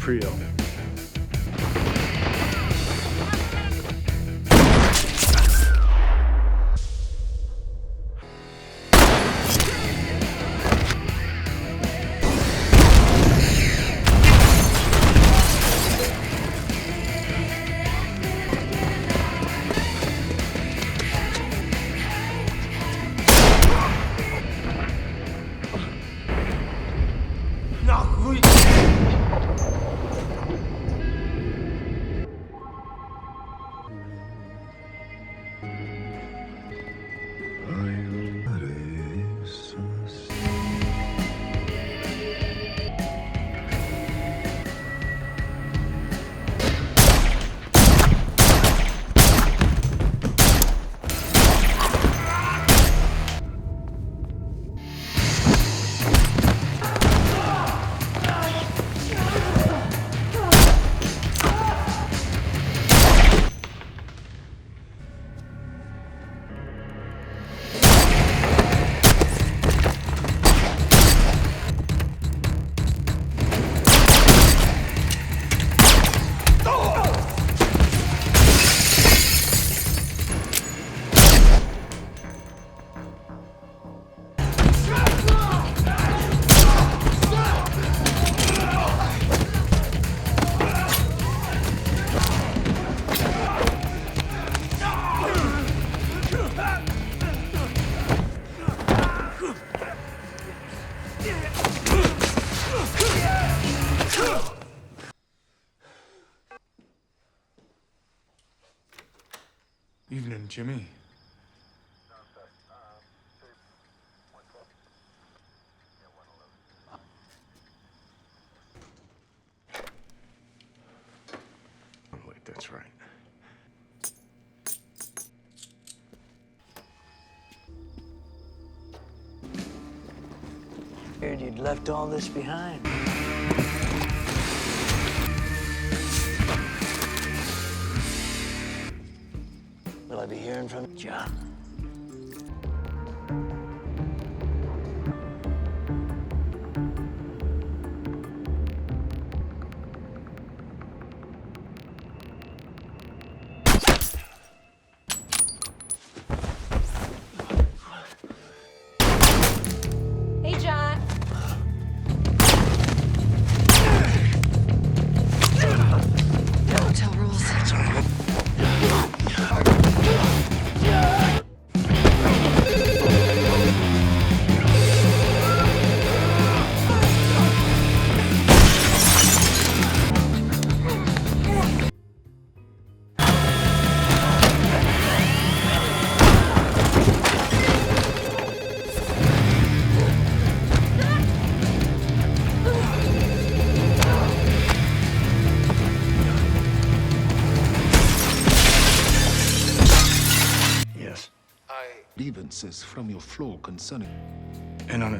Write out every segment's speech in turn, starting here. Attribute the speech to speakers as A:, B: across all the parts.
A: Prio.
B: Evening, Jimmy. Oh, wait, that's right.
C: Heard you'd left all this behind. Will I be hearing from John?
D: Hey, John. Hotel rules.
E: Grievances from your floor concerning
A: And I'll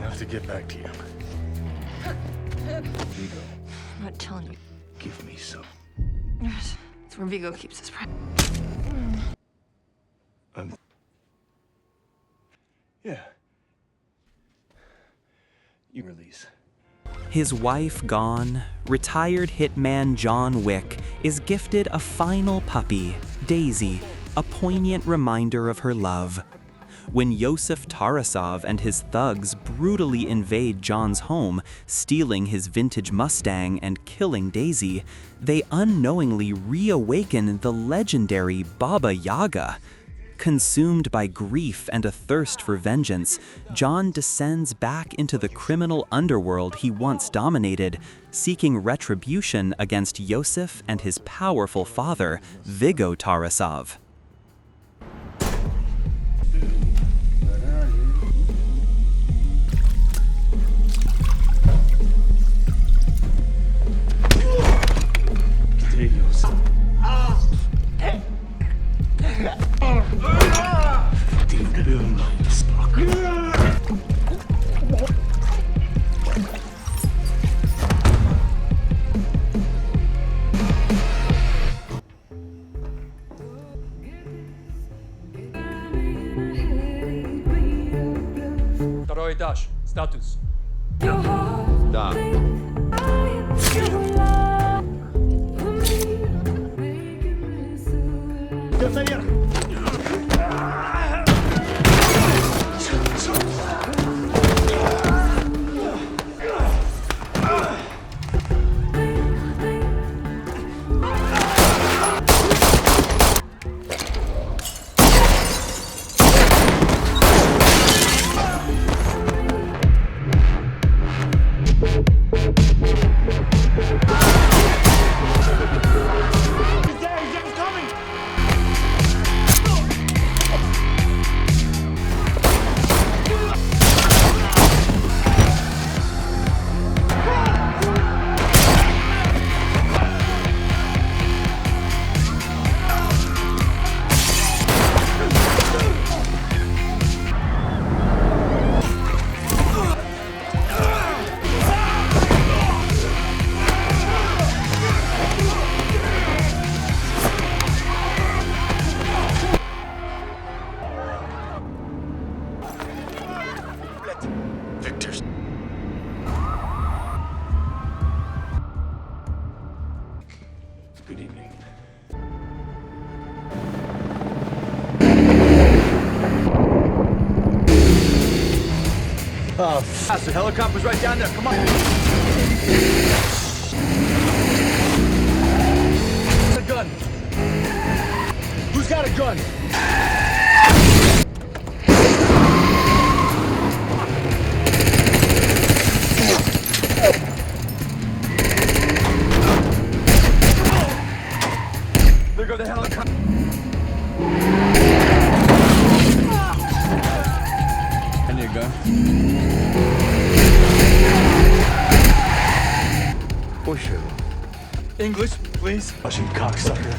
A: have to get back to you. Vigo,
D: I'm not telling you.
A: give me some.
D: It's where Vigo keeps his friend.
A: Yeah. You release.
F: His wife gone, retired hitman John Wick is gifted a final puppy, Daisy, a poignant reminder of her love. When Yosef Tarasov and his thugs brutally invade John's home, stealing his vintage Mustang and killing Daisy, they unknowingly reawaken the legendary Baba Yaga. Consumed by grief and a thirst for vengeance, John descends back into the criminal underworld he once dominated, seeking retribution against Yosef and his powerful father, Vigo Tarasov.
G: Второй этаж. Статус.
E: Da.
A: The helicopter's right down there. Come on. A gun. Who's got a gun? There go the helicopter. I need a gun. Push it. English, please. Russian cocksucker.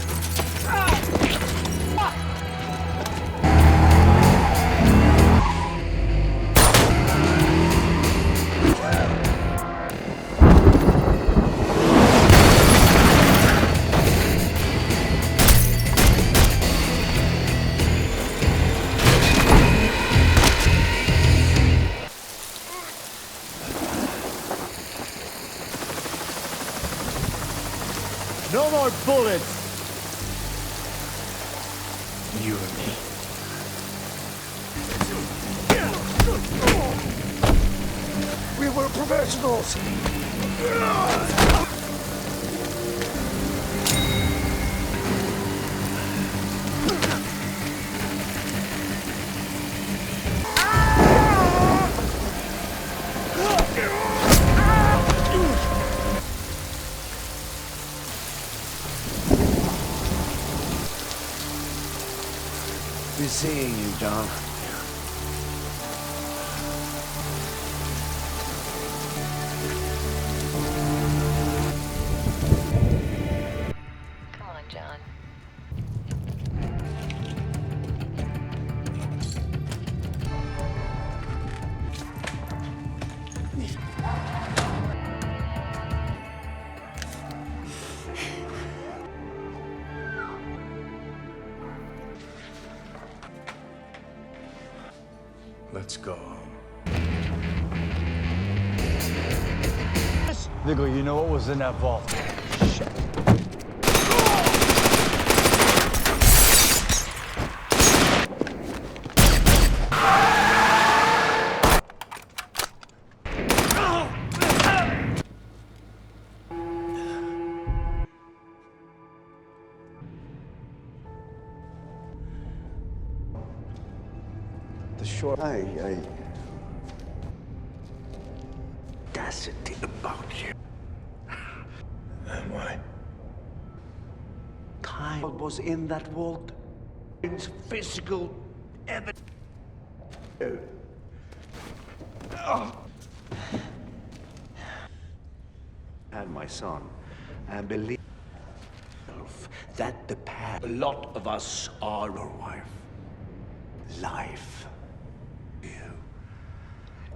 A: No more bullets! You and me. We were professionals!
C: Be seeing you, John.
D: Come on, John.
A: Let's go.
C: Viggo, you know what was in that vault? Shit. The short.
B: Audacity about you.
A: And why?
B: Time was in that vault. It's physical evidence. And my son, and believe that the path. A lot of us are your wife. Life.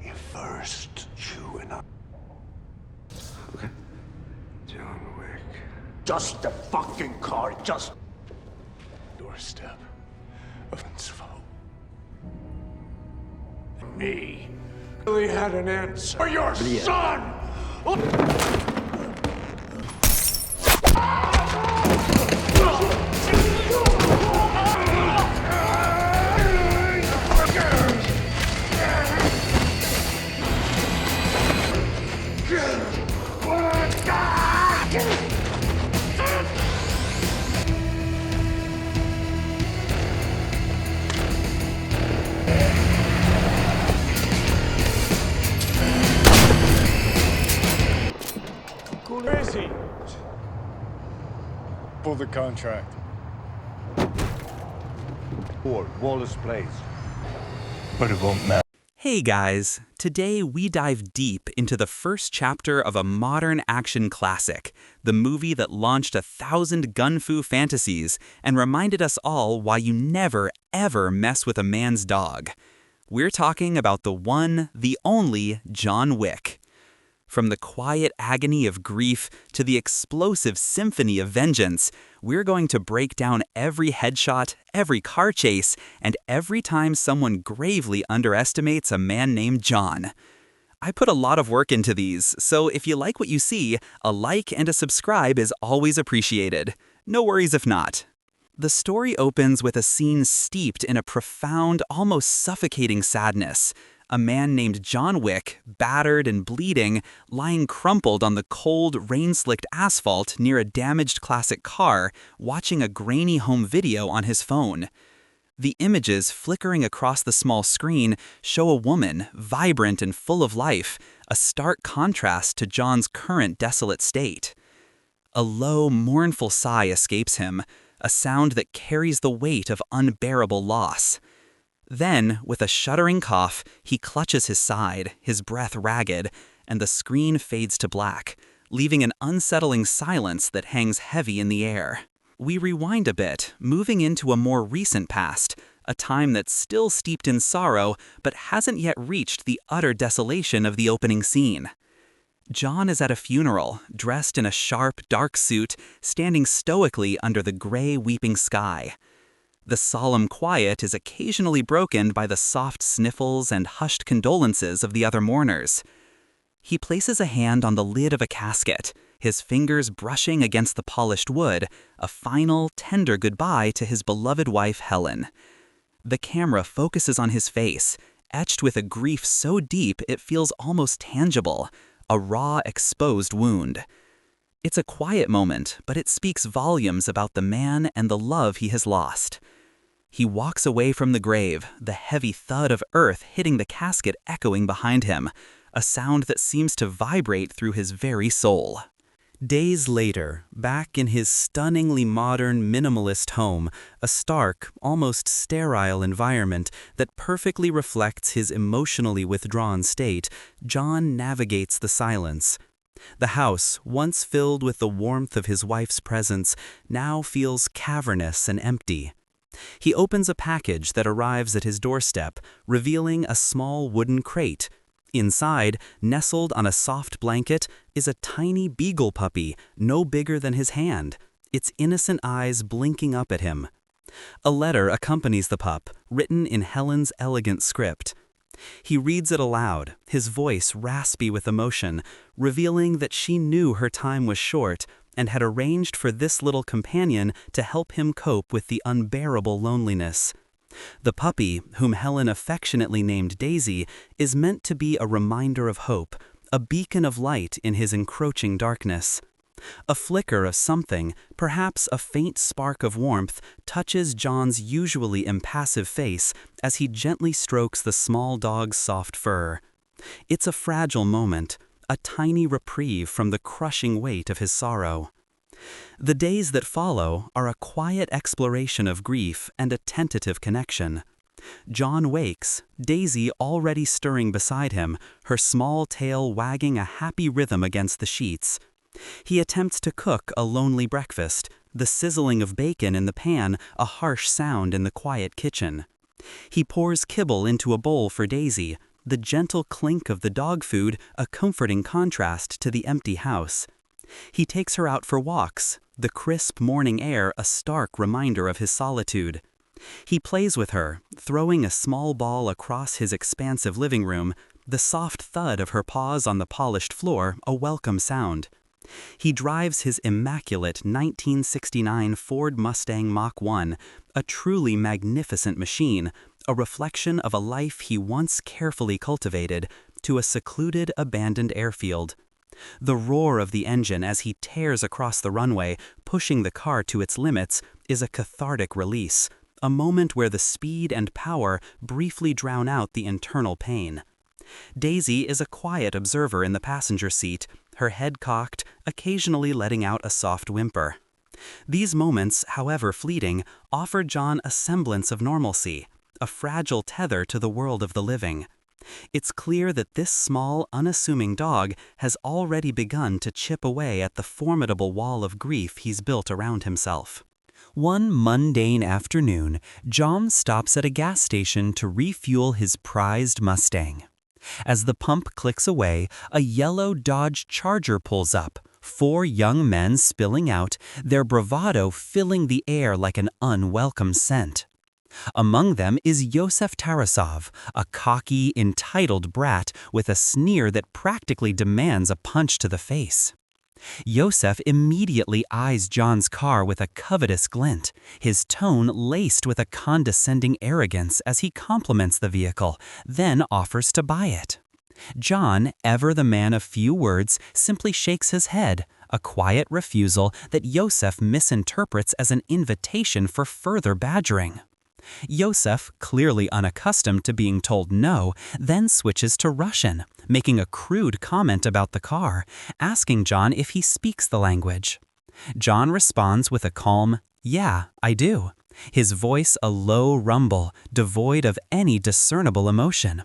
B: You first, you and I. Okay. John Wick. Just the fucking car, just
A: Doorstep of foe.
B: me. Really had an answer for your son!
A: Where is he? Pull the contract.
B: Or Wallace Place.
A: But it won't matter.
F: Hey guys, today we dive deep into the first chapter of a modern action classic, the movie that launched 1,000 gun-fu fantasies and reminded us all why you never, ever mess with a man's dog. We're talking about the one, the only John Wick. From the quiet agony of grief to the explosive symphony of vengeance, we're going to break down every headshot, every car chase, and every time someone gravely underestimates a man named John. I put a lot of work into these, so if you like what you see, a like and a subscribe is always appreciated. No worries if not. The story opens with a scene steeped in a profound, almost suffocating sadness. a man named John Wick, battered and bleeding, lying crumpled on the cold, rain-slicked asphalt near a damaged classic car, watching a grainy home video on his phone. The images flickering across the small screen show a woman, vibrant and full of life, a stark contrast to John's current desolate state. A low, mournful sigh escapes him, a sound that carries the weight of unbearable loss. Then, with a shuddering cough, he clutches his side, his breath ragged, and the screen fades to black, leaving an unsettling silence that hangs heavy in the air. We rewind a bit, moving into a more recent past, a time that's still steeped in sorrow but hasn't yet reached the utter desolation of the opening scene. John is at a funeral, dressed in a sharp, dark suit, standing stoically under the gray, weeping sky. The solemn quiet is occasionally broken by the soft sniffles and hushed condolences of the other mourners. He places a hand on the lid of a casket, his fingers brushing against the polished wood, a final, tender goodbye to his beloved wife, Helen. The camera focuses on his face, etched with a grief so deep it feels almost tangible, a raw, exposed wound. It's a quiet moment, but it speaks volumes about the man and the love he has lost. He walks away from the grave, the heavy thud of earth hitting the casket echoing behind him, a sound that seems to vibrate through his very soul. Days later, back in his stunningly modern minimalist home, a stark, almost sterile environment that perfectly reflects his emotionally withdrawn state, John navigates the silence. The house, once filled with the warmth of his wife's presence, now feels cavernous and empty. He opens a package that arrives at his doorstep, revealing a small wooden crate. Inside, nestled on a soft blanket, is a tiny beagle puppy, no bigger than his hand, its innocent eyes blinking up at him. A letter accompanies the pup, written in Helen's elegant script. He reads it aloud, his voice raspy with emotion, revealing that she knew her time was short and had arranged for this little companion to help him cope with the unbearable loneliness. The puppy, whom Helen affectionately named Daisy, is meant to be a reminder of hope, a beacon of light in his encroaching darkness. A flicker of something, perhaps a faint spark of warmth, touches John's usually impassive face as he gently strokes the small dog's soft fur. It's a fragile moment, a tiny reprieve from the crushing weight of his sorrow. The days that follow are a quiet exploration of grief and a tentative connection. John wakes, Daisy already stirring beside him, her small tail wagging a happy rhythm against the sheets. He attempts to cook a lonely breakfast, the sizzling of bacon in the pan a harsh sound in the quiet kitchen. He pours kibble into a bowl for Daisy, the gentle clink of the dog food a comforting contrast to the empty house. He takes her out for walks, the crisp morning air a stark reminder of his solitude. He plays with her, throwing a small ball across his expansive living room, the soft thud of her paws on the polished floor a welcome sound. He drives his immaculate 1969 Ford Mustang Mach 1, a truly magnificent machine, a reflection of a life he once carefully cultivated, to a secluded, abandoned airfield. The roar of the engine as he tears across the runway, pushing the car to its limits, is a cathartic release, a moment where the speed and power briefly drown out the internal pain. Daisy is a quiet observer in the passenger seat, her head cocked, occasionally letting out a soft whimper. These moments, however fleeting, offer John a semblance of normalcy, a fragile tether to the world of the living. It's clear that this small, unassuming dog has already begun to chip away at the formidable wall of grief he's built around himself. One mundane afternoon, John stops at a gas station to refuel his prized Mustang. As the pump clicks away, a yellow Dodge Charger pulls up, 4 young men spilling out, their bravado filling the air like an unwelcome scent. Among them is Yosef Tarasov, a cocky, entitled brat with a sneer that practically demands a punch to the face. Yosef immediately eyes John's car with a covetous glint, his tone laced with a condescending arrogance as he compliments the vehicle, then offers to buy it. John, ever the man of few words, simply shakes his head, a quiet refusal that Yosef misinterprets as an invitation for further badgering. Yosef, clearly unaccustomed to being told no, then switches to Russian, making a crude comment about the car, asking John if he speaks the language. John responds with a calm, "Yeah, I do," his voice a low rumble, devoid of any discernible emotion.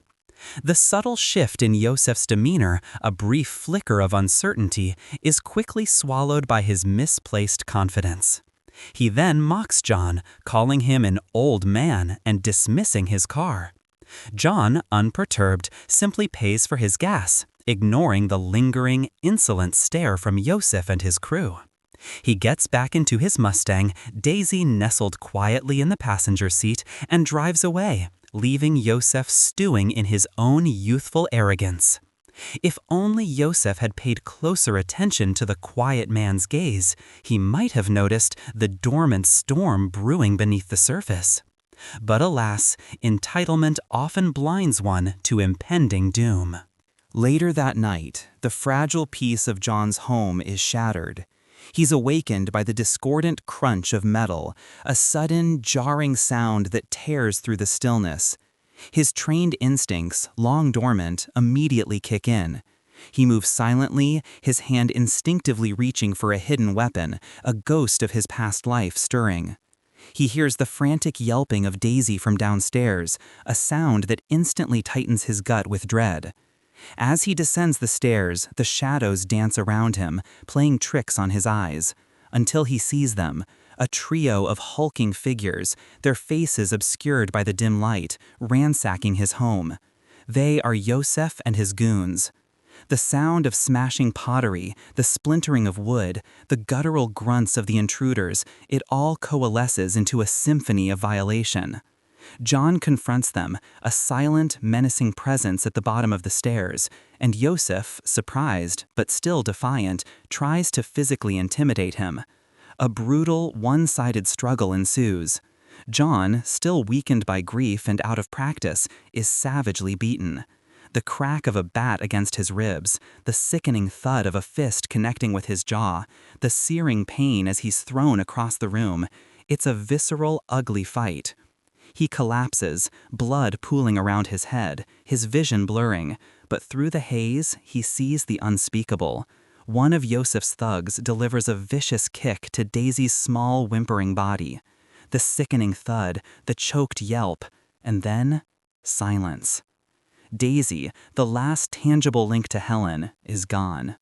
F: The subtle shift in Yosef's demeanor, a brief flicker of uncertainty, is quickly swallowed by his misplaced confidence. He then mocks John, calling him an old man and dismissing his car. John, unperturbed, simply pays for his gas, ignoring the lingering, insolent stare from Yosef and his crew. He gets back into his Mustang, Daisy nestled quietly in the passenger seat, and drives away, leaving Yosef stewing in his own youthful arrogance. If only Yosef had paid closer attention to the quiet man's gaze, he might have noticed the dormant storm brewing beneath the surface. But alas, entitlement often blinds one to impending doom. Later that night, the fragile peace of John's home is shattered. He's awakened by the discordant crunch of metal, a sudden, jarring sound that tears through the stillness. His trained instincts, long dormant, immediately kick in. He moves silently, his hand instinctively reaching for a hidden weapon, a ghost of his past life stirring. He hears the frantic yelping of Daisy from downstairs, a sound that instantly tightens his gut with dread. As he descends the stairs, the shadows dance around him, playing tricks on his eyes, until he sees them, a trio of hulking figures, their faces obscured by the dim light, ransacking his home. They are Yosef and his goons. The sound of smashing pottery, the splintering of wood, the guttural grunts of the intruders, it all coalesces into a symphony of violation. John confronts them, a silent, menacing presence at the bottom of the stairs, and Yosef, surprised but still defiant, tries to physically intimidate him. A brutal, one-sided struggle ensues. John, still weakened by grief and out of practice, is savagely beaten. The crack of a bat against his ribs, the sickening thud of a fist connecting with his jaw, the searing pain as he's thrown across the room. It's a visceral, ugly fight. He collapses, blood pooling around his head, his vision blurring, but through the haze, he sees the unspeakable. One of Yosef's thugs delivers a vicious kick to Daisy's small, whimpering body. The sickening thud, the choked yelp, and then silence. Daisy, the last tangible link to Helen, is gone.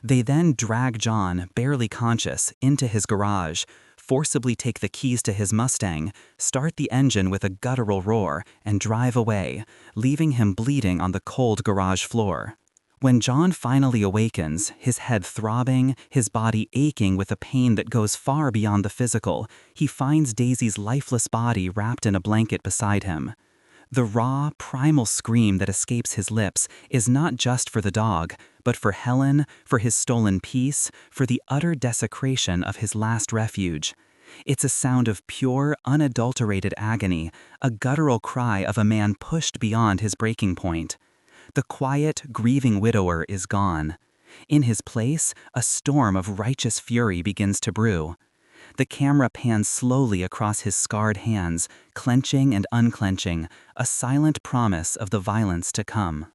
F: They then drag John, barely conscious, into his garage, forcibly take the keys to his Mustang, start the engine with a guttural roar, and drive away, leaving him bleeding on the cold garage floor. When John finally awakens, his head throbbing, his body aching with a pain that goes far beyond the physical, he finds Daisy's lifeless body wrapped in a blanket beside him. The raw, primal scream that escapes his lips is not just for the dog, but for Helen, for his stolen peace, for the utter desecration of his last refuge. It's a sound of pure, unadulterated agony, a guttural cry of a man pushed beyond his breaking point. The quiet, grieving widower is gone. In his place, a storm of righteous fury begins to brew. The camera pans slowly across his scarred hands, clenching and unclenching, a silent promise of the violence to come.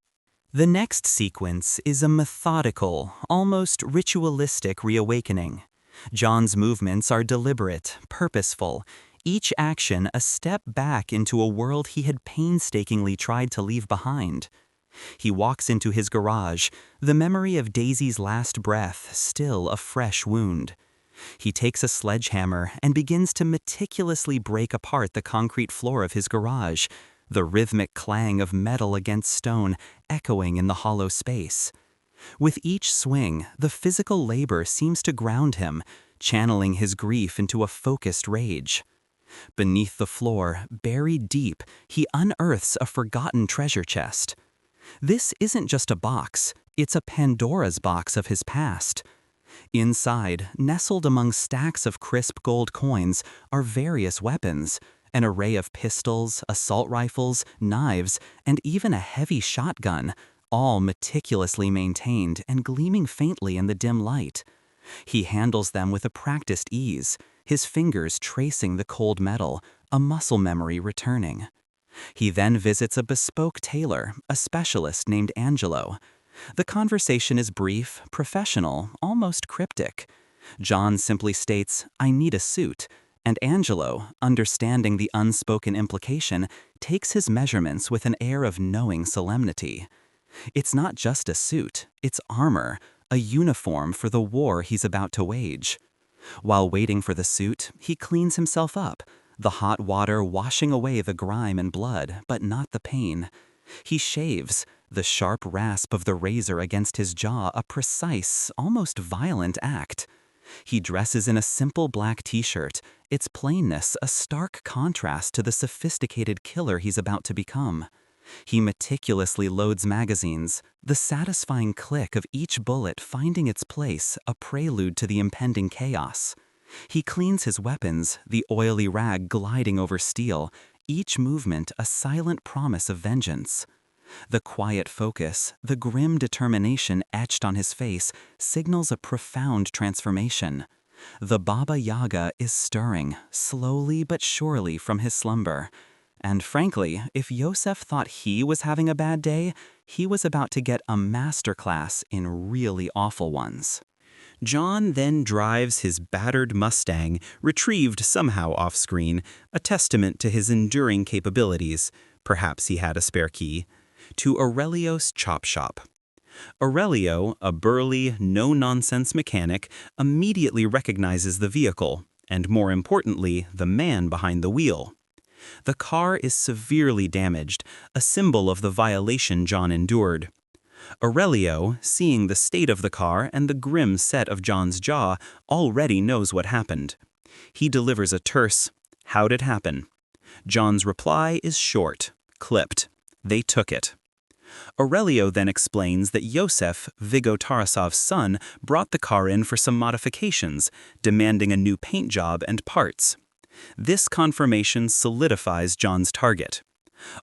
F: The next sequence is a methodical, almost ritualistic reawakening. John's movements are deliberate, purposeful, each action a step back into a world he had painstakingly tried to leave behind. He walks into his garage, the memory of Daisy's last breath still a fresh wound. He takes a sledgehammer and begins to meticulously break apart the concrete floor of his garage, the rhythmic clang of metal against stone echoing in the hollow space. With each swing, the physical labor seems to ground him, channeling his grief into a focused rage. Beneath the floor, buried deep, he unearths a forgotten treasure chest. This isn't just a box, it's a Pandora's box of his past. Inside, nestled among stacks of crisp gold coins, are various weapons, an array of pistols, assault rifles, knives, and even a heavy shotgun, all meticulously maintained and gleaming faintly in the dim light. He handles them with a practiced ease, his fingers tracing the cold metal, a muscle memory returning. He then visits a bespoke tailor, a specialist named Angelo. The conversation is brief, professional, almost cryptic. John simply states, "I need a suit," and Angelo, understanding the unspoken implication, takes his measurements with an air of knowing solemnity. It's not just a suit, it's armor, a uniform for the war he's about to wage. While waiting for the suit, he cleans himself up, the hot water washing away the grime and blood, but not the pain. He shaves, the sharp rasp of the razor against his jaw a precise, almost violent act. He dresses in a simple black t-shirt, its plainness a stark contrast to the sophisticated killer he's about to become. He meticulously loads magazines, the satisfying click of each bullet finding its place a prelude to the impending chaos. He cleans his weapons, the oily rag gliding over steel, each movement a silent promise of vengeance. The quiet focus, the grim determination etched on his face, signals a profound transformation. The Baba Yaga is stirring, slowly but surely, from his slumber. And frankly, if Yosef thought he was having a bad day, he was about to get a masterclass in really awful ones. John then drives his battered Mustang, retrieved somehow off-screen, a testament to his enduring capabilities, perhaps he had a spare key, to Aurelio's chop shop. Aurelio, a burly, no-nonsense mechanic, immediately recognizes the vehicle, and more importantly, the man behind the wheel. The car is severely damaged, a symbol of the violation John endured. Aurelio, seeing the state of the car and the grim set of John's jaw, already knows what happened. He delivers a terse, "How'd it happen?" John's reply is short, clipped. "They took it." Aurelio then explains that Yosef, Viggo Tarasov's son, brought the car in for some modifications, demanding a new paint job and parts. This confirmation solidifies John's target.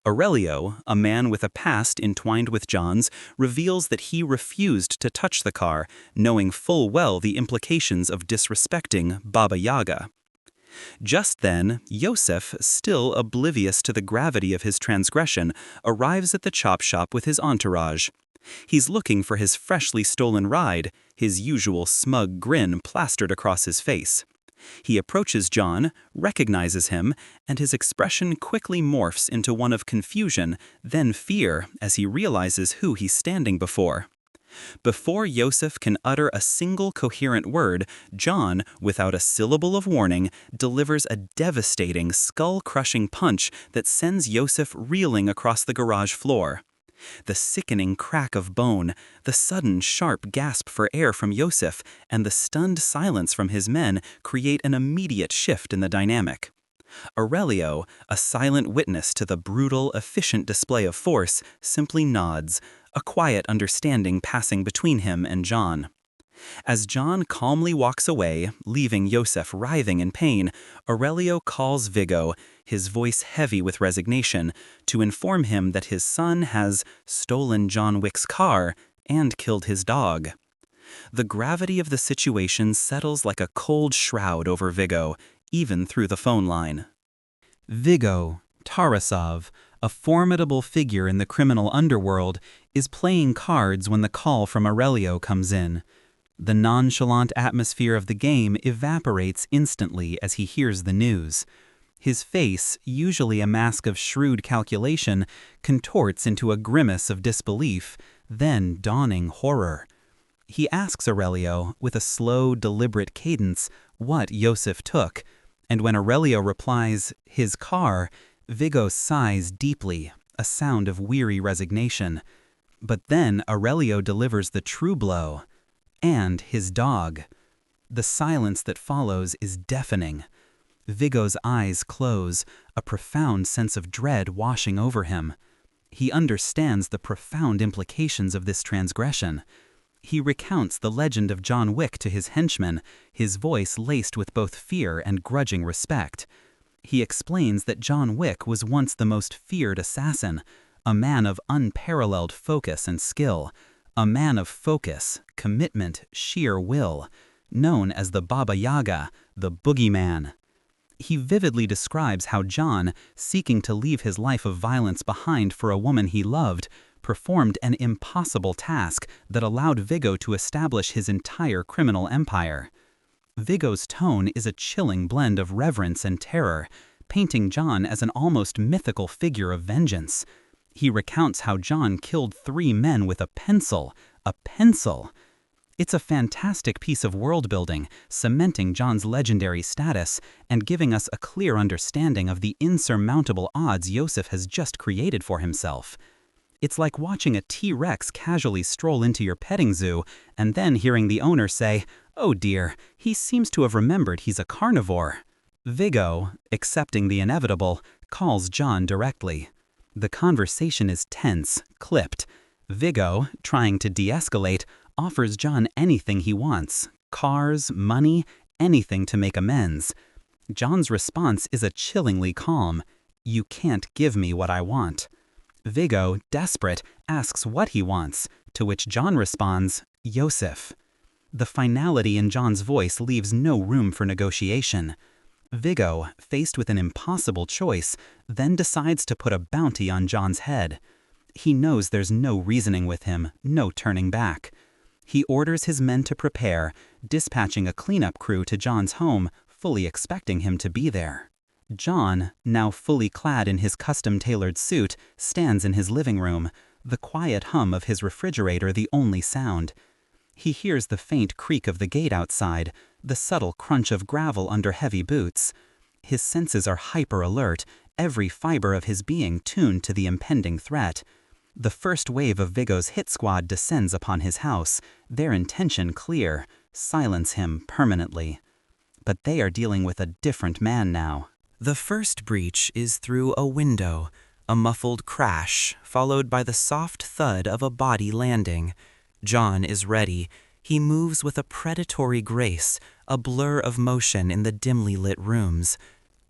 F: Aurelio, a man with a past entwined with John's, reveals that he refused to touch the car, knowing full well the implications of disrespecting Baba Yaga. Just then, Yosef, still oblivious to the gravity of his transgression, arrives at the chop shop with his entourage. He's looking for his freshly stolen ride, his usual smug grin plastered across his face. He approaches John, recognizes him, and his expression quickly morphs into one of confusion, then fear, as he realizes who he's standing before. Before Yosef can utter a single coherent word, John, without a syllable of warning, delivers a devastating, skull-crushing punch that sends Yosef reeling across the garage floor. The sickening crack of bone, the sudden sharp gasp for air from Yosef, and the stunned silence from his men create an immediate shift in the dynamic. Aurelio, a silent witness to the brutal, efficient display of force, simply nods, a quiet understanding passing between him and John. As John calmly walks away, leaving Yosef writhing in pain, Aurelio calls Viggo, his voice heavy with resignation, to inform him that his son has stolen John Wick's car and killed his dog. The gravity of the situation settles like a cold shroud over Viggo, even through the phone line. Viggo, Tarasov, a formidable figure in the criminal underworld, is playing cards when the call from Aurelio comes in. The nonchalant atmosphere of the game evaporates instantly as he hears the news. His face, usually a mask of shrewd calculation, contorts into a grimace of disbelief, then dawning horror. He asks Aurelio, with a slow, deliberate cadence, what Yosef took, and when Aurelio replies, "his car," Viggo sighs deeply, a sound of weary resignation. But then Aurelio delivers the true blow. And his dog. The silence that follows is deafening. Viggo's eyes close, a profound sense of dread washing over him. He understands the profound implications of this transgression. He recounts the legend of John Wick to his henchmen, his voice laced with both fear and grudging respect. He explains that John Wick was once the most feared assassin, a man of unparalleled focus and skill, a man of focus, commitment, sheer will, known as the Baba Yaga, the boogeyman. He vividly describes how John, seeking to leave his life of violence behind for a woman he loved, performed an impossible task that allowed Viggo to establish his entire criminal empire. Viggo's tone is a chilling blend of reverence and terror, painting John as an almost mythical figure of vengeance. He recounts how John killed 3 men with a pencil. A pencil! It's a fantastic piece of world-building, cementing John's legendary status and giving us a clear understanding of the insurmountable odds Yosef has just created for himself. It's like watching a T-Rex casually stroll into your petting zoo and then hearing the owner say, "Oh dear, he seems to have remembered he's a carnivore." Viggo, accepting the inevitable, calls John directly. The conversation is tense, clipped. Viggo, trying to de-escalate, offers John anything he wants, cars, money, anything to make amends. John's response is a chillingly calm, "You can't give me what I want." Viggo, desperate, asks what he wants, to which John responds, "Yosef." The finality in John's voice leaves no room for negotiation. Viggo, faced with an impossible choice, then decides to put a bounty on John's head. He knows there's no reasoning with him, no turning back. He orders his men to prepare, dispatching a cleanup crew to John's home, fully expecting him to be there. John, now fully clad in his custom-tailored suit, stands in his living room, the quiet hum of his refrigerator the only sound. He hears the faint creak of the gate outside, the subtle crunch of gravel under heavy boots. His senses are hyper-alert, every fiber of his being tuned to the impending threat. The first wave of Viggo's hit squad descends upon his house, their intention clear: silence him permanently. But they are dealing with a different man now. The first breach is through a window, a muffled crash, followed by the soft thud of a body landing. John is ready. He moves with a predatory grace, a blur of motion in the dimly lit rooms.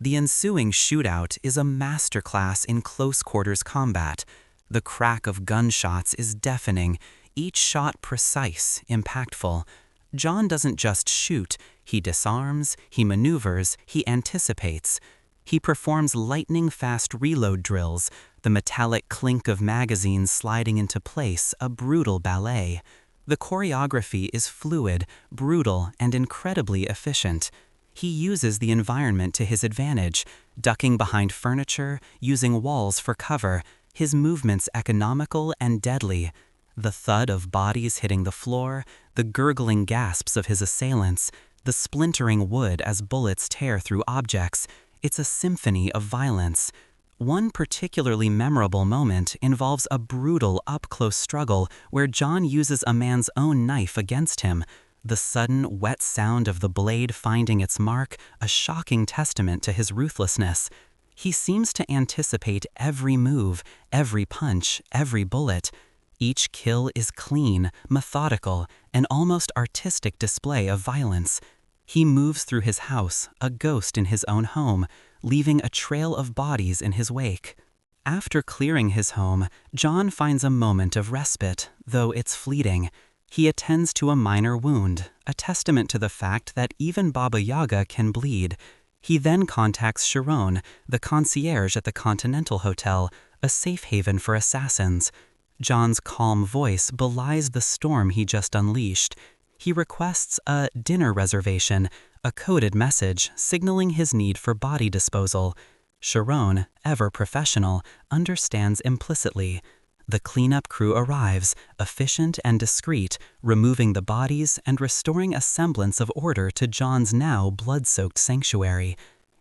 F: The ensuing shootout is a masterclass in close-quarters combat. The crack of gunshots is deafening, each shot precise, impactful. John doesn't just shoot, he disarms, he maneuvers, he anticipates. He performs lightning-fast reload drills, the metallic clink of magazines sliding into place, a brutal ballet. The choreography is fluid, brutal, and incredibly efficient. He uses the environment to his advantage, ducking behind furniture, using walls for cover, his movements economical and deadly. The thud of bodies hitting the floor, the gurgling gasps of his assailants, the splintering wood as bullets tear through objects. It's a symphony of violence. One particularly memorable moment involves a brutal up-close struggle where John uses a man's own knife against him. The sudden, wet sound of the blade finding its mark, a shocking testament to his ruthlessness. He seems to anticipate every move, every punch, every bullet. Each kill is clean, methodical, an almost artistic display of violence. He moves through his house, a ghost in his own home, leaving a trail of bodies in his wake. After clearing his home, John finds a moment of respite, though it's fleeting. He attends to a minor wound, a testament to the fact that even Baba Yaga can bleed. He then contacts Sharon, the concierge at the Continental Hotel, a safe haven for assassins. John's calm voice belies the storm he just unleashed. He requests a dinner reservation, a coded message signaling his need for body disposal. Sharon, ever professional, understands implicitly. The cleanup crew arrives, efficient and discreet, removing the bodies and restoring a semblance of order to John's now blood-soaked sanctuary.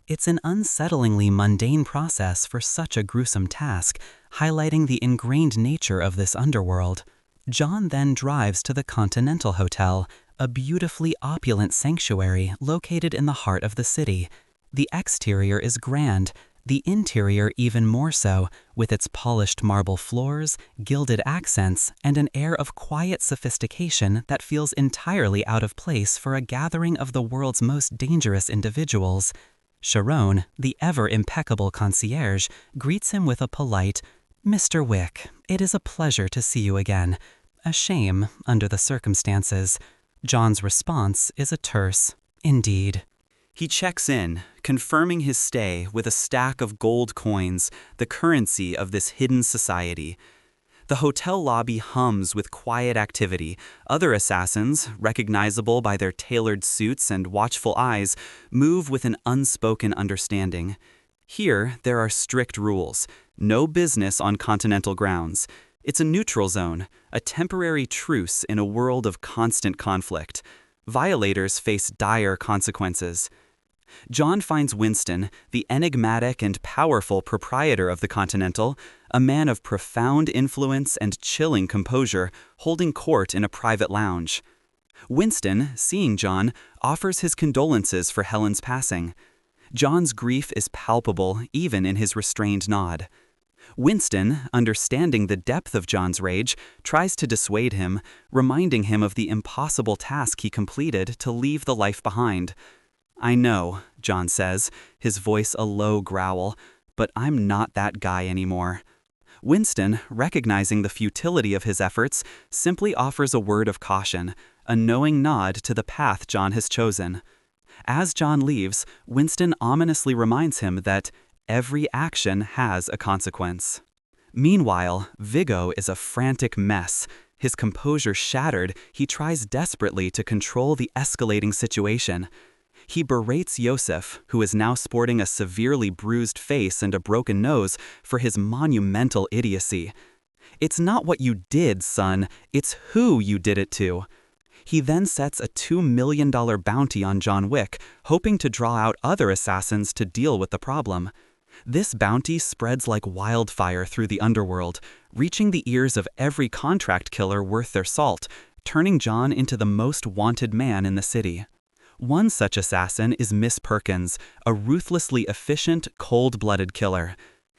F: It's an unsettlingly mundane process for such a gruesome task, highlighting the ingrained nature of this underworld. John then drives to the Continental Hotel, a beautifully opulent sanctuary located in the heart of the city. The exterior is grand, The interior even more so, with its polished marble floors, gilded accents, and an air of quiet sophistication that feels entirely out of place for a gathering of the world's most dangerous individuals. Sharon, the ever-impeccable concierge, greets him with a polite, "Mr. Wick, it is a pleasure to see you again. A shame, under the circumstances." John's response is a terse, "Indeed." He checks in, confirming his stay with a stack of gold coins, the currency of this hidden society. The hotel lobby hums with quiet activity. Other assassins, recognizable by their tailored suits and watchful eyes, move with an unspoken understanding. Here, there are strict rules. No business on Continental grounds. It's a neutral zone, a temporary truce in a world of constant conflict. Violators face dire consequences. John finds Winston, the enigmatic and powerful proprietor of the Continental, a man of profound influence and chilling composure, holding court in a private lounge. Winston, seeing John, offers his condolences for Helen's passing. John's grief is palpable even in his restrained nod. Winston, understanding the depth of John's rage, tries to dissuade him, reminding him of the impossible task he completed to leave the life behind. "I know," John says, his voice a low growl, "but I'm not that guy anymore." Winston, recognizing the futility of his efforts, simply offers a word of caution, a knowing nod to the path John has chosen. As John leaves, Winston ominously reminds him that every action has a consequence. Meanwhile, Viggo is a frantic mess. His composure shattered, he tries desperately to control the escalating situation. He berates Yosef, who is now sporting a severely bruised face and a broken nose, for his monumental idiocy. "It's not what you did, son, it's who you did it to." He then sets a $2 million bounty on John Wick, hoping to draw out other assassins to deal with the problem. This bounty spreads like wildfire through the underworld, reaching the ears of every contract killer worth their salt, turning John into the most wanted man in the city. One such assassin is Miss Perkins, a ruthlessly efficient, cold-blooded killer.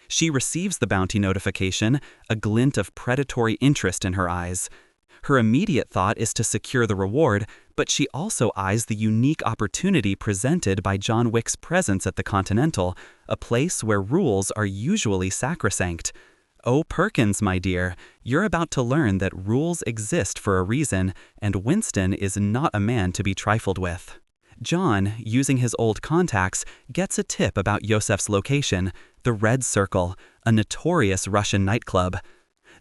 F: She receives the bounty notification, a glint of predatory interest in her eyes. Her immediate thought is to secure the reward, but she also eyes the unique opportunity presented by John Wick's presence at the Continental, a place where rules are usually sacrosanct. Oh, Perkins, my dear, you're about to learn that rules exist for a reason, and Winston is not a man to be trifled with. John, using his old contacts, gets a tip about Yosef's location, the Red Circle, a notorious Russian nightclub.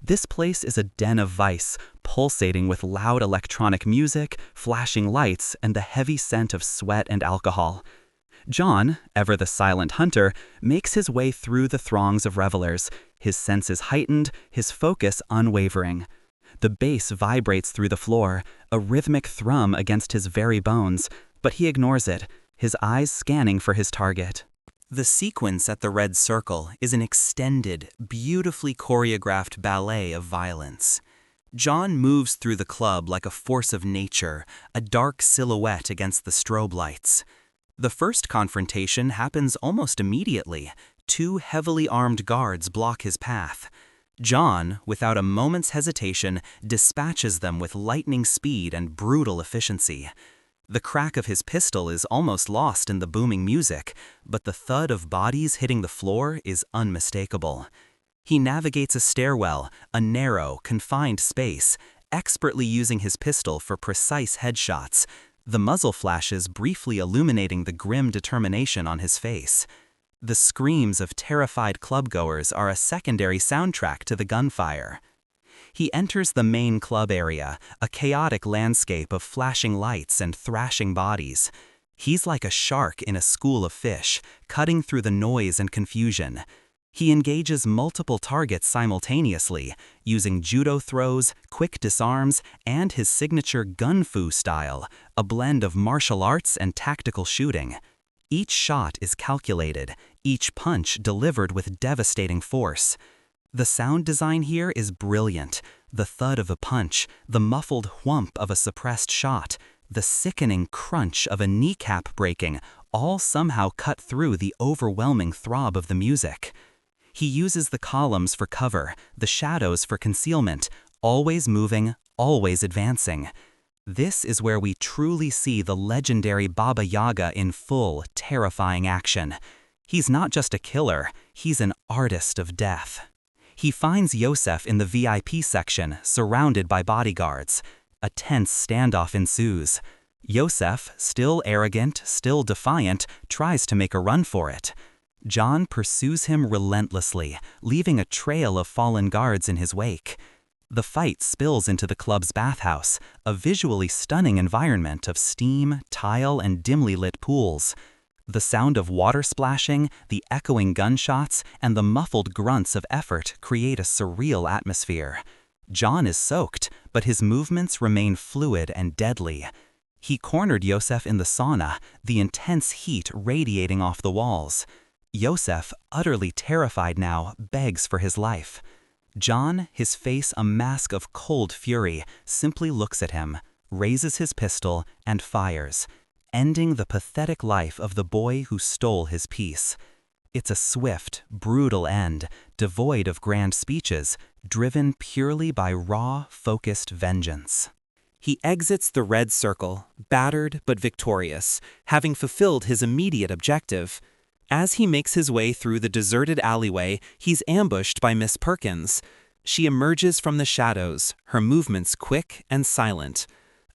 F: This place is a den of vice, pulsating with loud electronic music, flashing lights, and the heavy scent of sweat and alcohol. John, ever the silent hunter, makes his way through the throngs of revelers, his senses heightened, his focus unwavering. The bass vibrates through the floor, a rhythmic thrum against his very bones, but he ignores it, his eyes scanning for his target. The sequence at the Red Circle is an extended, beautifully choreographed ballet of violence. John moves through the club like a force of nature, a dark silhouette against the strobe lights. The first confrontation happens almost immediately. 2 heavily armed guards block his path. John, without a moment's hesitation, dispatches them with lightning speed and brutal efficiency. The crack of his pistol is almost lost in the booming music, but the thud of bodies hitting the floor is unmistakable. He navigates a stairwell, a narrow, confined space, expertly using his pistol for precise headshots, the muzzle flashes briefly illuminating the grim determination on his face. The screams of terrified clubgoers are a secondary soundtrack to the gunfire. He enters the main club area, a chaotic landscape of flashing lights and thrashing bodies. He's like a shark in a school of fish, cutting through the noise and confusion. He engages multiple targets simultaneously, using judo throws, quick disarms, and his signature gun-fu style, a blend of martial arts and tactical shooting. Each shot is calculated, each punch delivered with devastating force. The sound design here is brilliant. The thud of a punch, the muffled whump of a suppressed shot, the sickening crunch of a kneecap breaking, all somehow cut through the overwhelming throb of the music. He uses the columns for cover, the shadows for concealment, always moving, always advancing. This is where we truly see the legendary Baba Yaga in full, terrifying action. He's not just a killer, he's an artist of death. He finds Yosef in the VIP section, surrounded by bodyguards. A tense standoff ensues. Yosef, still arrogant, still defiant, tries to make a run for it. John pursues him relentlessly, leaving a trail of fallen guards in his wake. The fight spills into the club's bathhouse, a visually stunning environment of steam, tile, and dimly lit pools. The sound of water splashing, the echoing gunshots, and the muffled grunts of effort create a surreal atmosphere. John is soaked, but his movements remain fluid and deadly. He cornered Yosef in the sauna, the intense heat radiating off the walls. Yosef, utterly terrified now, begs for his life. John, his face a mask of cold fury, simply looks at him, raises his pistol, and fires, ending the pathetic life of the boy who stole his peace. It's a swift, brutal end, devoid of grand speeches, driven purely by raw, focused vengeance. He exits the red circle, battered but victorious, having fulfilled his immediate objective. As he makes his way through the deserted alleyway, he's ambushed by Miss Perkins. She emerges from the shadows, her movements quick and silent.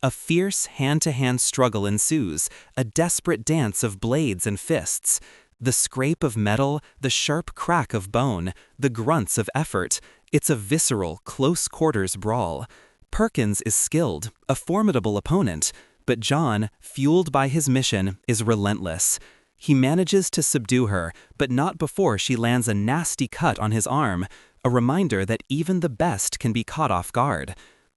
F: A fierce hand-to-hand struggle ensues, a desperate dance of blades and fists. The scrape of metal, the sharp crack of bone, the grunts of effort. It's a visceral, close-quarters brawl. Perkins is skilled, a formidable opponent, but John, fueled by his mission, is relentless. He manages to subdue her, but not before she lands a nasty cut on his arm, a reminder that even the best can be caught off guard.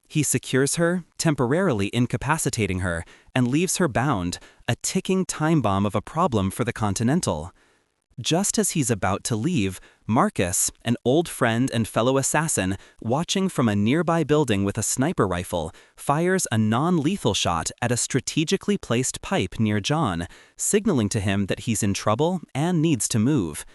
F: He secures her, temporarily incapacitating her, and leaves her bound, a ticking time bomb of a problem for the Continental. Just as he's about to leave, Marcus, an old friend and fellow assassin, watching from a nearby building with a sniper rifle, fires a non-lethal shot at a strategically placed pipe near John, signaling to him that he's in trouble and needs to move.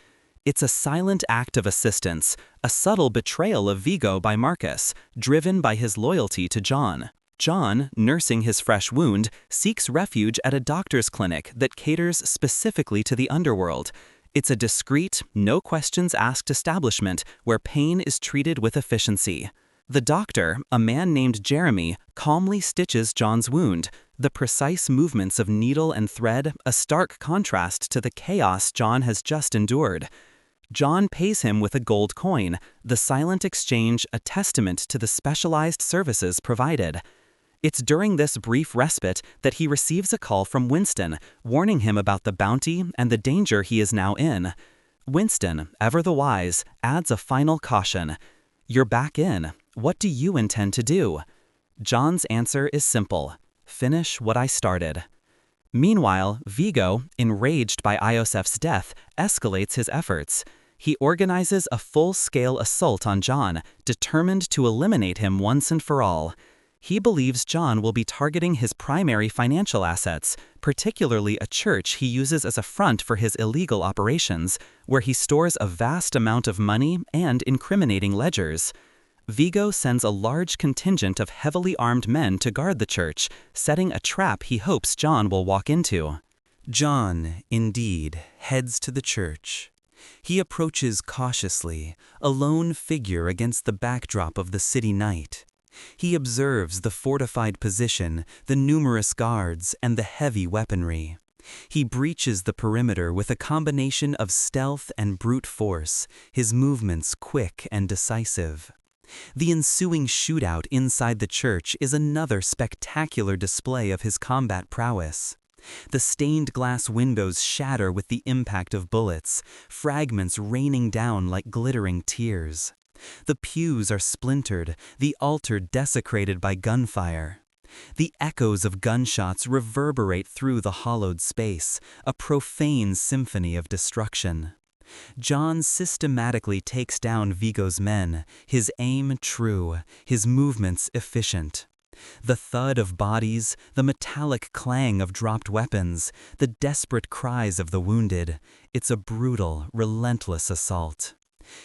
F: It's a silent act of assistance, a subtle betrayal of Vigo by Marcus, driven by his loyalty to John. John, nursing his fresh wound, seeks refuge at a doctor's clinic that caters specifically to the underworld. It's a discreet, no-questions-asked establishment where pain is treated with efficiency. The doctor, a man named Jeremy, calmly stitches John's wound, the precise movements of needle and thread a stark contrast to the chaos John has just endured. John pays him with a gold coin, the silent exchange a testament to the specialized services provided. It's during this brief respite that he receives a call from Winston, warning him about the bounty and the danger he is now in. Winston, ever the wise, adds a final caution. "You're back in. What do you intend to do?" John's answer is simple. "Finish what I started." Meanwhile, Vigo, enraged by Iosef's death, escalates his efforts. He organizes a full-scale assault on John, determined to eliminate him once and for all. He believes John will be targeting his primary financial assets, particularly a church he uses as a front for his illegal operations, where he stores a vast amount of money and incriminating ledgers. Vigo sends a large contingent of heavily armed men to guard the church, setting a trap he hopes John will walk into. John, indeed, heads to the church. He approaches cautiously, a lone figure against the backdrop of the city night. He observes the fortified position, the numerous guards, and the heavy weaponry. He breaches the perimeter with a combination of stealth and brute force, his movements quick and decisive. The ensuing shootout inside the church is another spectacular display of his combat prowess. The stained glass windows shatter with the impact of bullets, fragments raining down like glittering tears. The pews are splintered, the altar desecrated by gunfire. The echoes of gunshots reverberate through the hollowed space, a profane symphony of destruction. John systematically takes down Vigo's men, his aim true, his movements efficient. The thud of bodies, the metallic clang of dropped weapons, the desperate cries of the wounded. It's a brutal, relentless assault.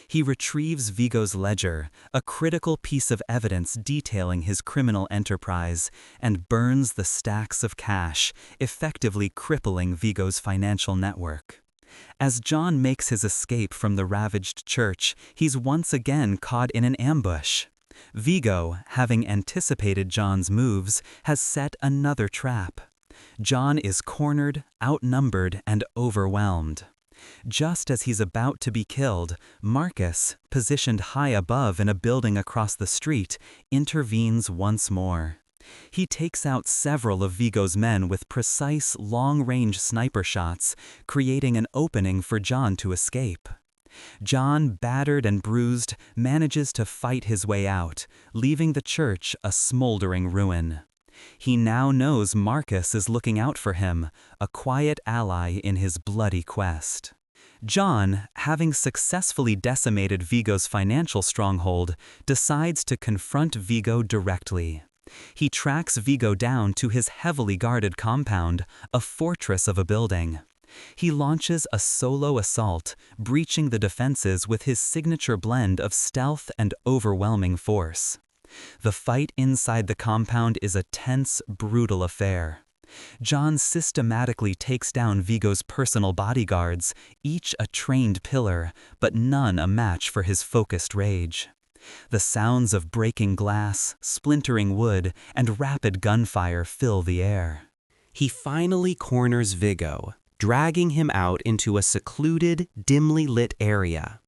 F: He retrieves Vigo's ledger, a critical piece of evidence detailing his criminal enterprise, and burns the stacks of cash, effectively crippling Vigo's financial network. As John makes his escape from the ravaged church, he's once again caught in an ambush. Vigo, having anticipated John's moves, has set another trap. John is cornered, outnumbered, and overwhelmed. Just as he's about to be killed, Marcus, positioned high above in a building across the street, intervenes once more. He takes out several of Vigo's men with precise, long-range sniper shots, creating an opening for John to escape. John, battered and bruised, manages to fight his way out, leaving the church a smoldering ruin. He now knows Marcus is looking out for him, a quiet ally in his bloody quest. John, having successfully decimated Vigo's financial stronghold, decides to confront Vigo directly. He tracks Vigo down to his heavily guarded compound, a fortress of a building. He launches a solo assault, breaching the defenses with his signature blend of stealth and overwhelming force. The fight inside the compound is a tense, brutal affair. John systematically takes down Vigo's personal bodyguards, each a trained pillar, but none a match for his focused rage. The sounds of breaking glass, splintering wood, and rapid gunfire fill the air. He finally corners Vigo, dragging him out into a secluded, dimly lit area.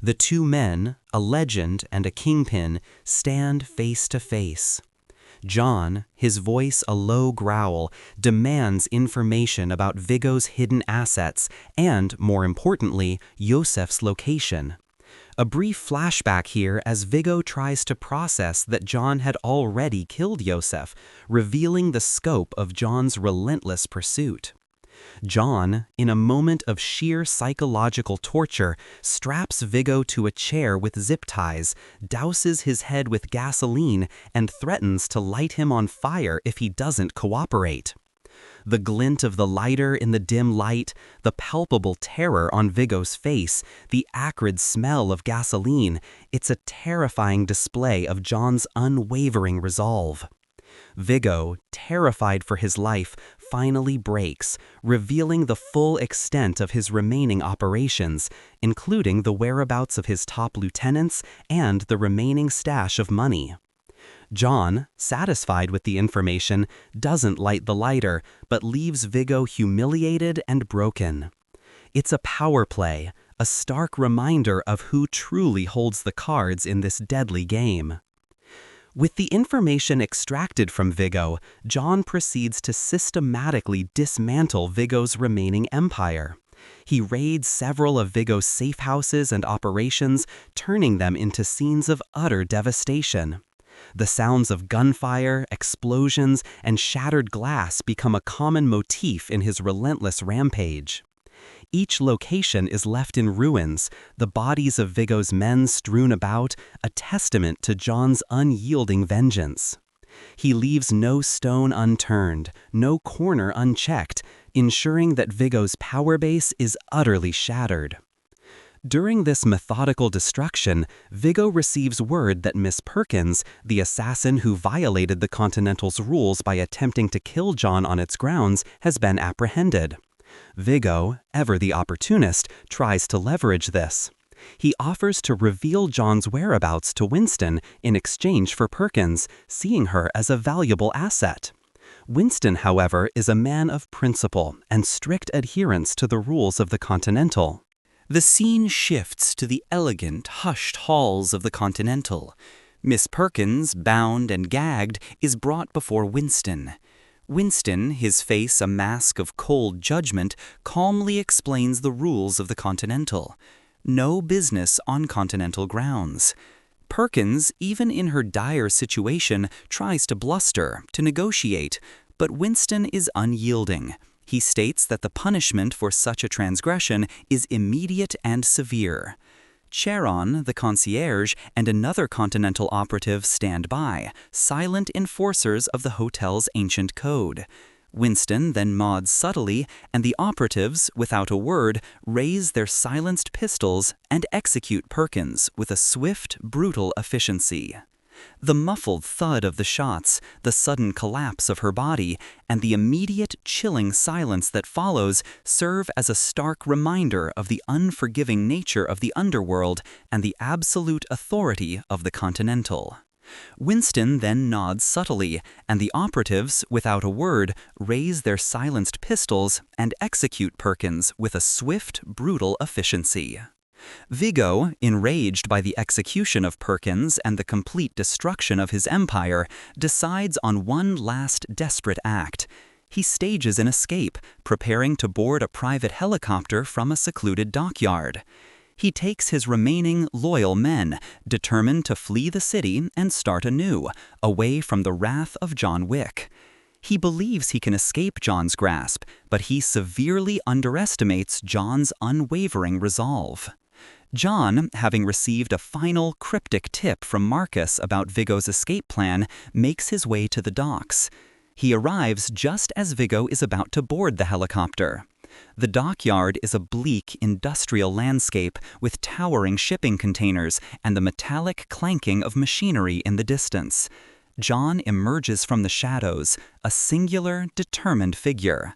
F: The two men, a legend and a kingpin, stand face to face. John, his voice a low growl, demands information about Vigo's hidden assets and, more importantly, Yosef's location. A brief flashback here as Vigo tries to process that John had already killed Yosef, revealing the scope of John's relentless pursuit. John, in a moment of sheer psychological torture, straps Vigo to a chair with zip ties, douses his head with gasoline, and threatens to light him on fire if he doesn't cooperate. The glint of the lighter in the dim light, the palpable terror on Vigo's face, the acrid smell of gasoline, it's a terrifying display of John's unwavering resolve. Vigo, terrified for his life, finally breaks, revealing the full extent of his remaining operations, including the whereabouts of his top lieutenants and the remaining stash of money. John, satisfied with the information, doesn't light the lighter, but leaves Vigo humiliated and broken. It's a power play, a stark reminder of who truly holds the cards in this deadly game. With the information extracted from Vigo, John proceeds to systematically dismantle Vigo's remaining empire. He raids several of Vigo's safe houses and operations, turning them into scenes of utter devastation. The sounds of gunfire, explosions, and shattered glass become a common motif in his relentless rampage. Each location is left in ruins, the bodies of Vigo's men strewn about, a testament to John's unyielding vengeance. He leaves no stone unturned, no corner unchecked, ensuring that Vigo's power base is utterly shattered. During this methodical destruction, Vigo receives word that Miss Perkins, the assassin who violated the Continental's rules by attempting to kill John on its grounds, has been apprehended. Vigo, ever the opportunist, tries to leverage this. He offers to reveal John's whereabouts to Winston in exchange for Perkins, seeing her as a valuable asset. Winston, however, is a man of principle and strict adherence to the rules of the Continental. The scene shifts to the elegant, hushed halls of the Continental. Miss Perkins, bound and gagged, is brought before Winston. Winston, his face a mask of cold judgment, calmly explains the rules of the Continental. No business on Continental grounds. Perkins, even in her dire situation, tries to bluster, to negotiate, but Winston is unyielding. He states that the punishment for such a transgression is immediate and severe. Charon, the concierge, and another Continental operative stand by, silent enforcers of the hotel's ancient code. Winston then nods subtly, and the operatives, without a word, raise their silenced pistols and execute Perkins with a swift, brutal efficiency. The muffled thud of the shots, the sudden collapse of her body, and the immediate, chilling silence that follows serve as a stark reminder of the unforgiving nature of the underworld and the absolute authority of the Continental. Winston then nods subtly, and the operatives, without a word, raise their silenced pistols and execute Perkins with a swift, brutal efficiency. Viggo, enraged by the execution of Perkins and the complete destruction of his empire, decides on one last desperate act. He stages an escape, preparing to board a private helicopter from a secluded dockyard. He takes his remaining loyal men, determined to flee the city and start anew, away from the wrath of John Wick. He believes he can escape John's grasp, but he severely underestimates John's unwavering resolve. John, having received a final cryptic tip from Marcus about Viggo's escape plan, makes his way to the docks. He arrives just as Viggo is about to board the helicopter. The dockyard is a bleak industrial landscape with towering shipping containers and the metallic clanking of machinery in the distance. John emerges from the shadows, a singular, determined figure.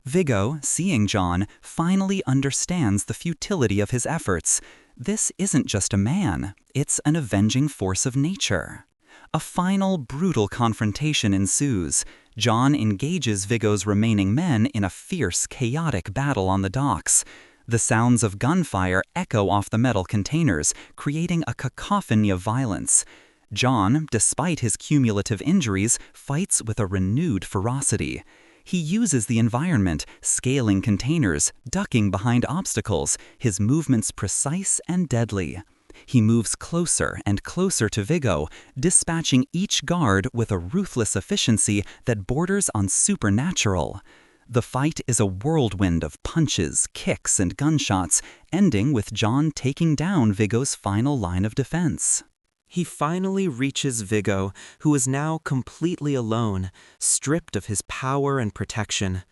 F: Viggo, seeing John, finally understands the futility of his efforts. This isn't just a man, it's an avenging force of nature. A final, brutal confrontation ensues. John engages Viggo's remaining men in a fierce, chaotic battle on the docks. The sounds of gunfire echo off the metal containers, creating a cacophony of violence. John, despite his cumulative injuries, fights with a renewed ferocity. He uses the environment, scaling containers, ducking behind obstacles, his movements precise and deadly. He moves closer and closer to Viggo, dispatching each guard with a ruthless efficiency that borders on supernatural. The fight is a whirlwind of punches, kicks, and gunshots, ending with John taking down Viggo's final line of defense. He finally reaches Viggo, who is now completely alone, stripped of his power and protection.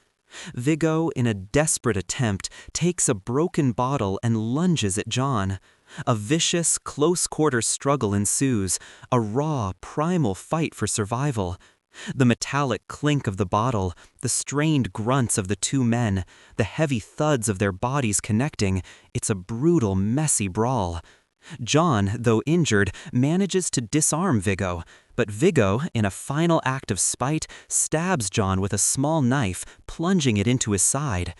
F: Viggo, in a desperate attempt, takes a broken bottle and lunges at John. A vicious, close-quarter struggle ensues, a raw, primal fight for survival. The metallic clink of the bottle, the strained grunts of the two men, the heavy thuds of their bodies connecting, it's a brutal, messy brawl. John, though injured, manages to disarm Viggo, but Viggo, in a final act of spite, stabs John with a small knife, plunging it into his side.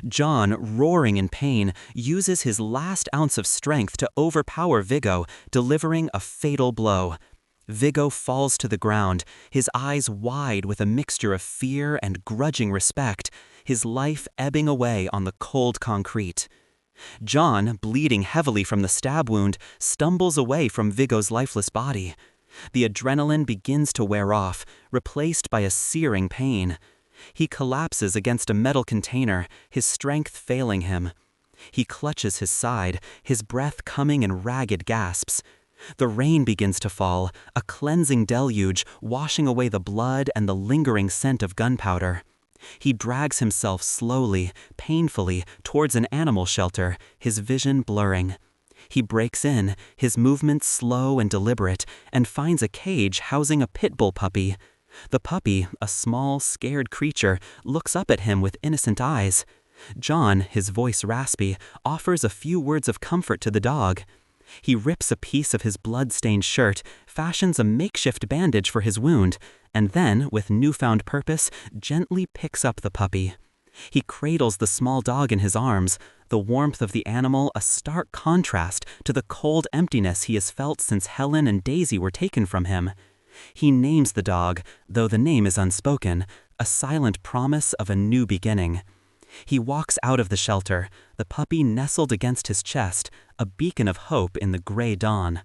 F: John, roaring in pain, uses his last ounce of strength to overpower Viggo, delivering a fatal blow. Viggo falls to the ground, his eyes wide with a mixture of fear and grudging respect, his life ebbing away on the cold concrete. John, bleeding heavily from the stab wound, stumbles away from Viggo's lifeless body. The adrenaline begins to wear off, replaced by a searing pain. He collapses against a metal container, his strength failing him. He clutches his side, his breath coming in ragged gasps. The rain begins to fall, a cleansing deluge, washing away the blood and the lingering scent of gunpowder. He drags himself slowly, painfully, towards an animal shelter, his vision blurring. He breaks in, his movements slow and deliberate, and finds a cage housing a pit bull puppy. The puppy, a small, scared creature, looks up at him with innocent eyes. John, his voice raspy, offers a few words of comfort to the dog. He rips a piece of his blood-stained shirt, fashions a makeshift bandage for his wound, and then, with newfound purpose, gently picks up the puppy. He cradles the small dog in his arms, the warmth of the animal a stark contrast to the cold emptiness he has felt since Helen and Daisy were taken from him. He names the dog, though the name is unspoken, a silent promise of a new beginning. He walks out of the shelter, the puppy nestled against his chest, a beacon of hope in the gray dawn.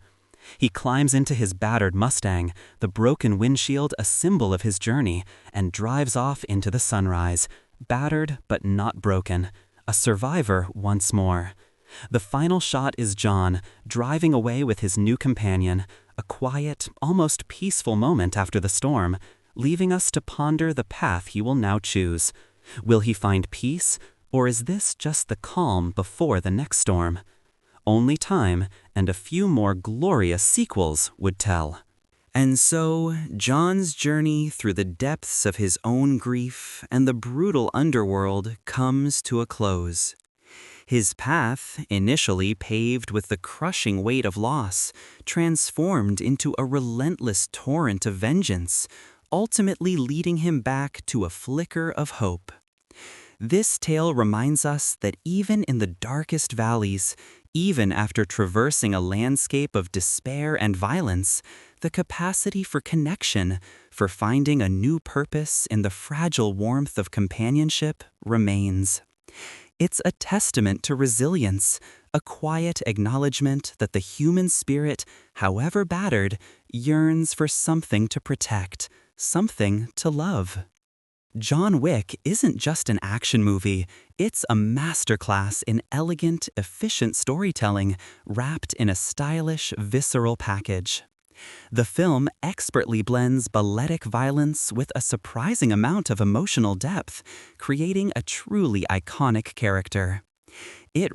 F: He climbs into his battered Mustang, the broken windshield a symbol of his journey, and drives off into the sunrise, battered but not broken, a survivor once more. The final shot is John, driving away with his new companion, a quiet, almost peaceful moment after the storm, leaving us to ponder the path he will now choose. Will he find peace, or is this just the calm before the next storm? Only time and a few more glorious sequels would tell. And so, John's journey through the depths of his own grief and the brutal underworld comes to a close. His path, initially paved with the crushing weight of loss, transformed into a relentless torrent of vengeance, ultimately leading him back to a flicker of hope. This tale reminds us that even in the darkest valleys, even after traversing a landscape of despair and violence, the capacity for connection, for finding a new purpose in the fragile warmth of companionship, remains. It's a testament to resilience, a quiet acknowledgement that the human spirit, however battered, yearns for something to protect, something to love. John Wick isn't just an action movie, it's a masterclass in elegant, efficient storytelling wrapped in a stylish, visceral package. The film expertly blends balletic violence with a surprising amount of emotional depth, creating a truly iconic character. It